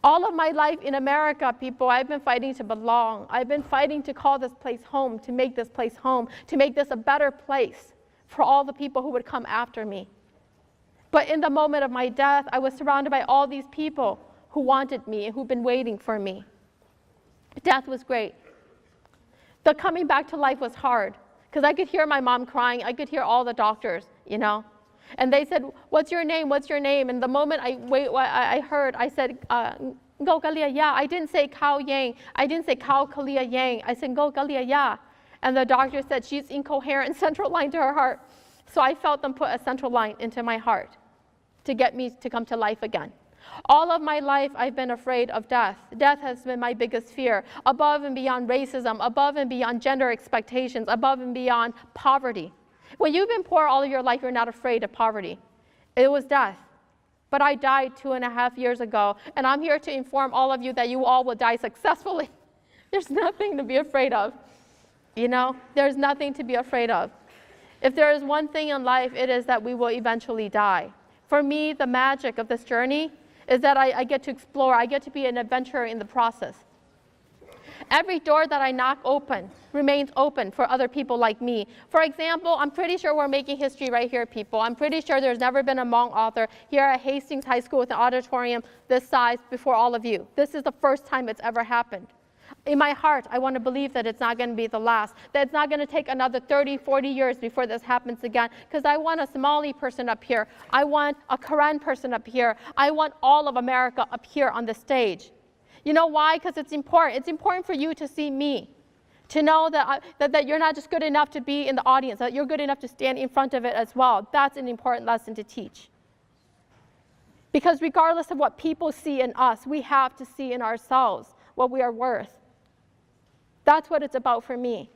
All of my life in America, people, I've been fighting to belong. I've been fighting to call this place home, to make this place home, to make this a better place for all the people who would come after me. But in the moment of my death, I was surrounded by all these people who wanted me and who've been waiting for me. Death was great. The coming back to life was hard because I could hear my mom crying. I could hear all the doctors, And they said, what's your name? What's your name? And the moment I heard, I said, Kao Kalia Yang. I didn't say Kao Yang. I didn't say Kao Kalia Yang. I said, Kao Kalia Yang. And the doctor said, she's incoherent, central line to her heart. So I felt them put a central line into my heart to get me to come to life again. All of my life, I've been afraid of death. Death has been my biggest fear, above and beyond racism, above and beyond gender expectations, above and beyond poverty. When you've been poor all of your life, you're not afraid of poverty. It was death. But I died 2.5 years ago, and I'm here to inform all of you that you all will die successfully. There's nothing to be afraid of. There's nothing to be afraid of. If there is one thing in life, it is that we will eventually die. For me, the magic of this journey is that I get to explore. I get to be an adventurer in the process. Every door that I knock open remains open for other people like me. For example, I'm pretty sure we're making history right here, people. I'm pretty sure there's never been a Hmong author here at Hastings High School with an auditorium this size before all of you. This is the first time it's ever happened. In my heart, I want to believe that it's not going to be the last, that it's not going to take another 30, 40 years before this happens again, because I want a Somali person up here. I want a Karen person up here. I want all of America up here on the stage. You know why? Because it's important. It's important for you to see me, to know that you're not just good enough to be in the audience, that you're good enough to stand in front of it as well. That's an important lesson to teach. Because regardless of what people see in us, we have to see in ourselves what we are worth. That's what it's about for me.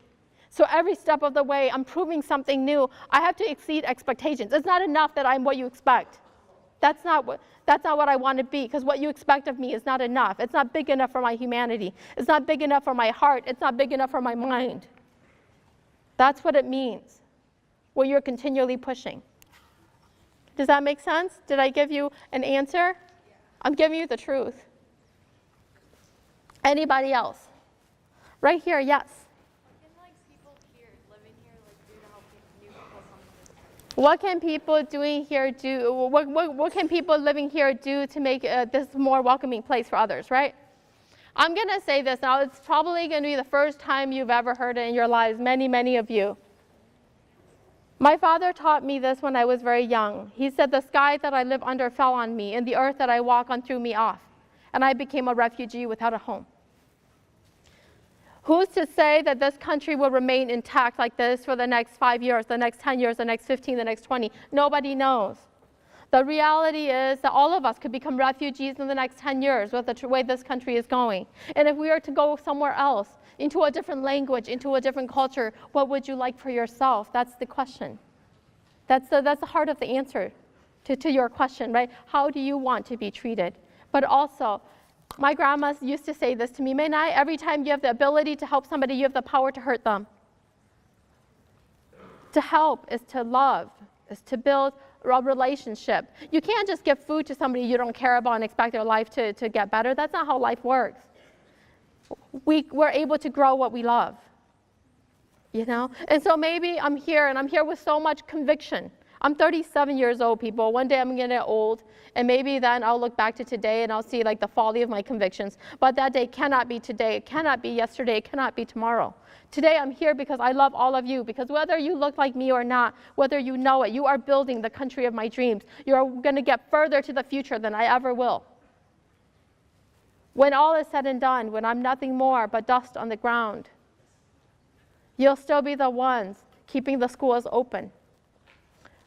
So every step of the way, I'm proving something new. I have to exceed expectations. It's not enough that I'm what you expect. That's not what I want to be, because what you expect of me is not enough. It's not big enough for my humanity. It's not big enough for my heart. It's not big enough for my mind. That's what it means when you're continually pushing. Does that make sense? Did I give you an answer? Yeah. I'm giving you the truth. Anybody else? Right here, yes. What can people doing here do? What can people living here do to make this a more welcoming place for others, right? I'm going to say this now. It's probably going to be the first time you've ever heard it in your lives, many of you. My father taught me this when I was very young. He said, the sky that I live under fell on me, and the earth that I walk on threw me off, and I became a refugee without a home. Who's to say that this country will remain intact like this for the next 5 years, the next 10 years, the next 15, the next 20? Nobody knows. The reality is that all of us could become refugees in the next 10 years with the way this country is going. And if we were to go somewhere else, into a different language, into a different culture, what would you like for yourself? That's the question. That's the heart of the answer to your question, right? How do you want to be treated? But also, my grandma used to say this to me, Menai, every time you have the ability to help somebody, you have the power to hurt them. To help is to love, is to build a relationship. You can't just give food to somebody you don't care about and expect their life to get better. That's not how life works. We're able to grow what we love, you know? And so maybe I'm here, and I'm here with so much conviction. I'm 37 years old, people. One day I'm going to get old, and maybe then I'll look back to today and I'll see like the folly of my convictions. But that day cannot be today. It cannot be yesterday. It cannot be tomorrow. Today I'm here because I love all of you, because whether you look like me or not, whether you know it, you are building the country of my dreams. You're going to get further to the future than I ever will. When all is said and done, when I'm nothing more but dust on the ground, you'll still be the ones keeping the schools open,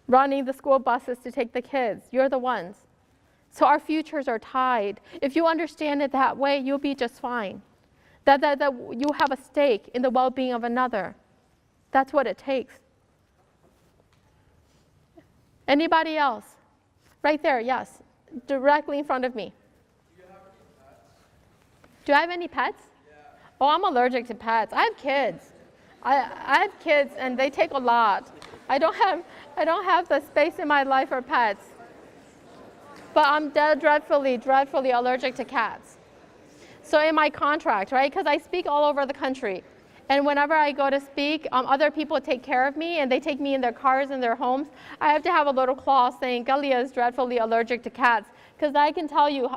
running the school buses to take the kids. You're the ones. So our futures are tied. If you understand it that way, you'll be just fine. That you have a stake in the well-being of another. That's what it takes. Anybody else? Right there, yes. Directly in front of me. Do I have any pets? Yeah. Oh, I'm allergic to pets. I have kids. I have kids, and they take a lot. I don't have the space in my life for pets. But I'm dreadfully allergic to cats. So in my contract, right, because I speak all over the country, and whenever I go to speak, other people take care of me, and they take me in their cars and their homes. I have to have a little clause saying, Kalia is dreadfully allergic to cats, because I can tell you,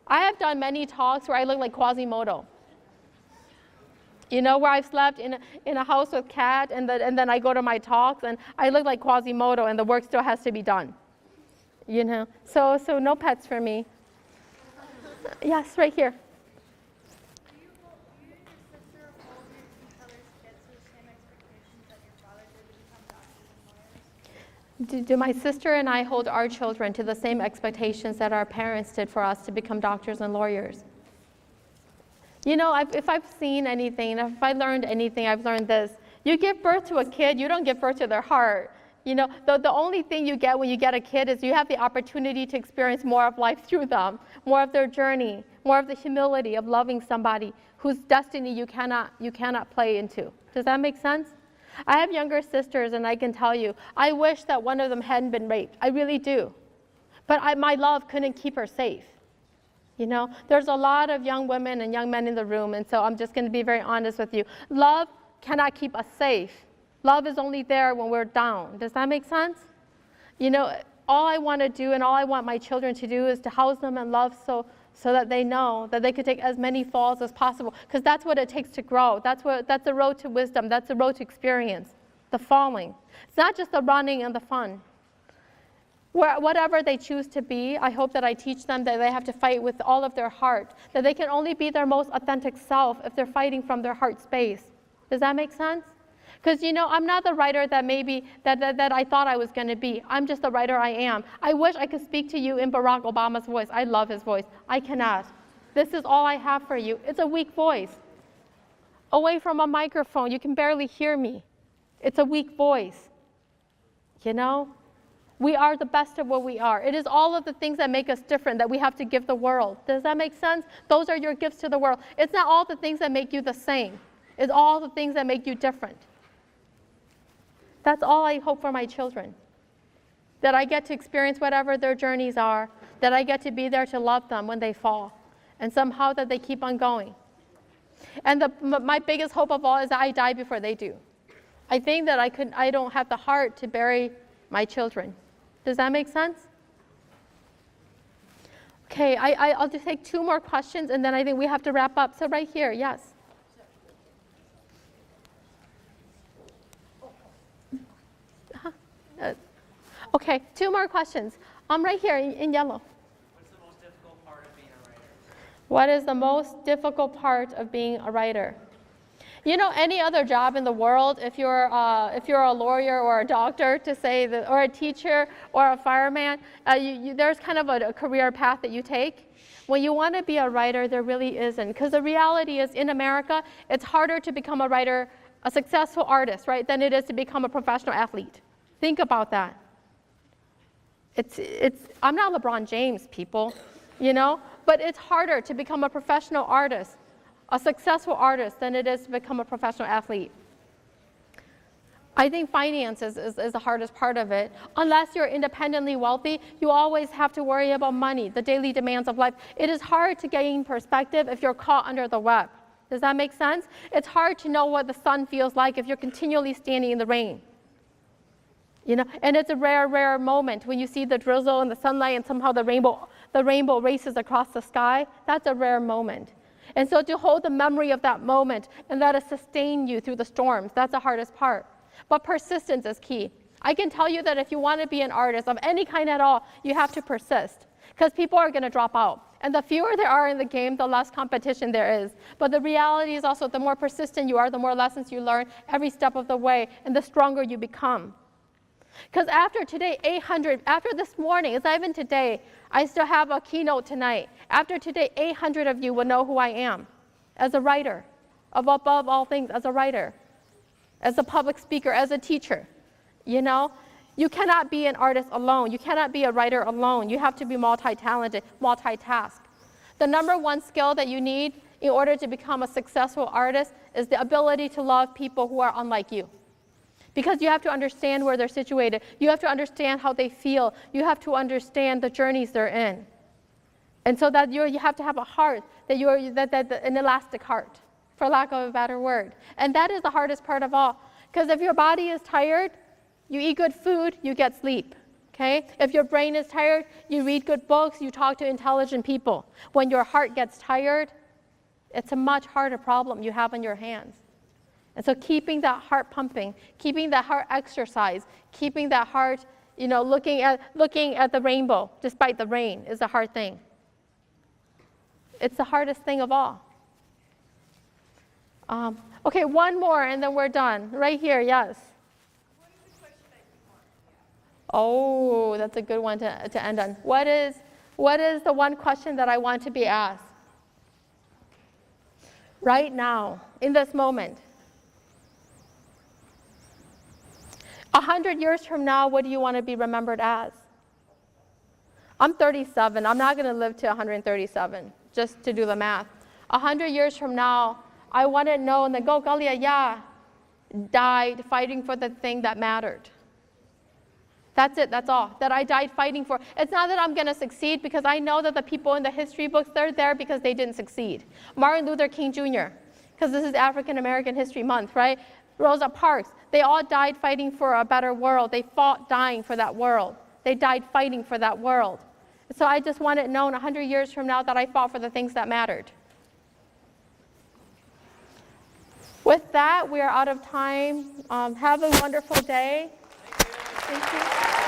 I have done many talks where I look like Quasimodo. You know, where I've slept in a house with cat, and then I go to my talks, and I look like Quasimodo, and the work still has to be done. You know, so no pets for me. Yes, right here. Do you and your sister hold each other's kids to the same expectations that your father did to become doctors and lawyers? Do my sister and I hold our children to the same expectations that our parents did for us to become doctors and lawyers? You know, if I've seen anything, if I learned anything, I've learned this. You give birth to a kid, you don't give birth to their heart. You know, the only thing you get when you get a kid is you have the opportunity to experience more of life through them, more of their journey, more of the humility of loving somebody whose destiny you cannot play into. Does that make sense? I have younger sisters, and I can tell you, I wish that one of them hadn't been raped. I really do. But my love couldn't keep her safe. You know, there's a lot of young women and young men in the room, and so I'm just going to be very honest with you. Love cannot keep us safe. Love is only there when we're down. Does that make sense? You know, all I want to do and all I want my children to do is to house them in love so so that they know that they could take as many falls as possible, because that's what it takes to grow. That's the road to wisdom. That's the road to experience, the falling. It's not just the running and the fun. Whatever they choose to be, I hope that I teach them that they have to fight with all of their heart, that they can only be their most authentic self if they're fighting from their heart space. Does that make sense? Because, I'm not the writer that maybe that I thought I was going to be. I'm just the writer I am. I wish I could speak to you in Barack Obama's voice. I love his voice. I cannot. This is all I have for you. It's a weak voice. Away from a microphone, you can barely hear me. It's a weak voice. We are the best of what we are. It is all of the things that make us different that we have to give the world. Does that make sense? Those are your gifts to the world. It's not all the things that make you the same. It's all the things that make you different. That's all I hope for my children. That I get to experience whatever their journeys are. That I get to be there to love them when they fall. And somehow that they keep on going. And my biggest hope of all is that I die before they do. I think that I don't have the heart to bury my children. Does that make sense? Okay, I'll just take 2 more questions, and then I think we have to wrap up. So right here, yes. Okay, 2 more questions. Right here in yellow. What's the most difficult part of being a writer? What is the most difficult part of being a writer? Any other job in the world, if you're a lawyer or a doctor, to say that, or a teacher or a fireman, there's kind of a career path that you take. When you want to be a writer, there really isn't, because the reality is in America, it's harder to become a writer, a successful artist, right, than it is to become a professional athlete. Think about that. I'm not LeBron James, people, but it's harder to become a professional artist, a successful artist, than it is to become a professional athlete. I think finances is the hardest part of it. Unless you're independently wealthy, you always have to worry about money, the daily demands of life. It is hard to gain perspective if you're caught under the web. Does that make sense? It's hard to know what the sun feels like if you're continually standing in the rain. And it's a rare, rare moment when you see the drizzle and the sunlight and somehow the rainbow races across the sky. That's a rare moment. And so to hold the memory of that moment and let it sustain you through the storms, that's the hardest part. But persistence is key. I can tell you that if you want to be an artist of any kind at all, you have to persist, because people are going to drop out. And the fewer there are in the game, the less competition there is. But the reality is also the more persistent you are, the more lessons you learn every step of the way, and the stronger you become. Because after today, after this morning, it's not even today, I still have a keynote tonight. After today, 800 of you will know who I am as a writer, above all things, as a writer, as a public speaker, as a teacher. You cannot be an artist alone. You cannot be a writer alone. You have to be multi-talented, multitask. The number one skill that you need in order to become a successful artist is the ability to love people who are unlike you. Because you have to understand where they're situated. You have to understand how they feel. You have to understand the journeys they're in. And so that you have to have a heart, an elastic heart, for lack of a better word. And that is the hardest part of all. Because if your body is tired, you eat good food, you get sleep. Okay? If your brain is tired, you read good books, you talk to intelligent people. When your heart gets tired, it's a much harder problem you have on your hands. And so keeping that heart pumping, keeping that heart exercise, keeping that heart, looking at the rainbow despite the rain is a hard thing. It's the hardest thing of all. Okay, one more and then we're done. Right here, yes. What is the question that you want? Oh, that's a good one to end on. What is the one question that I want to be asked? Right now, in this moment. 100 years from now, what do you want to be remembered as? I'm 37. I'm not going to live to 137, just to do the math. 100 years from now, I want to know that Kao Kalia Yang died fighting for the thing that mattered. That's it, that's all, that I died fighting for. It's not that I'm going to succeed, because I know that the people in the history books, they're there because they didn't succeed. Martin Luther King Jr., because this is African American History Month, right? Rosa Parks, they all died fighting for a better world. They fought dying for that world. They died fighting for that world. So I just want it known 100 years from now that I fought for the things that mattered. With that, we are out of time. Have a wonderful day. Thank you.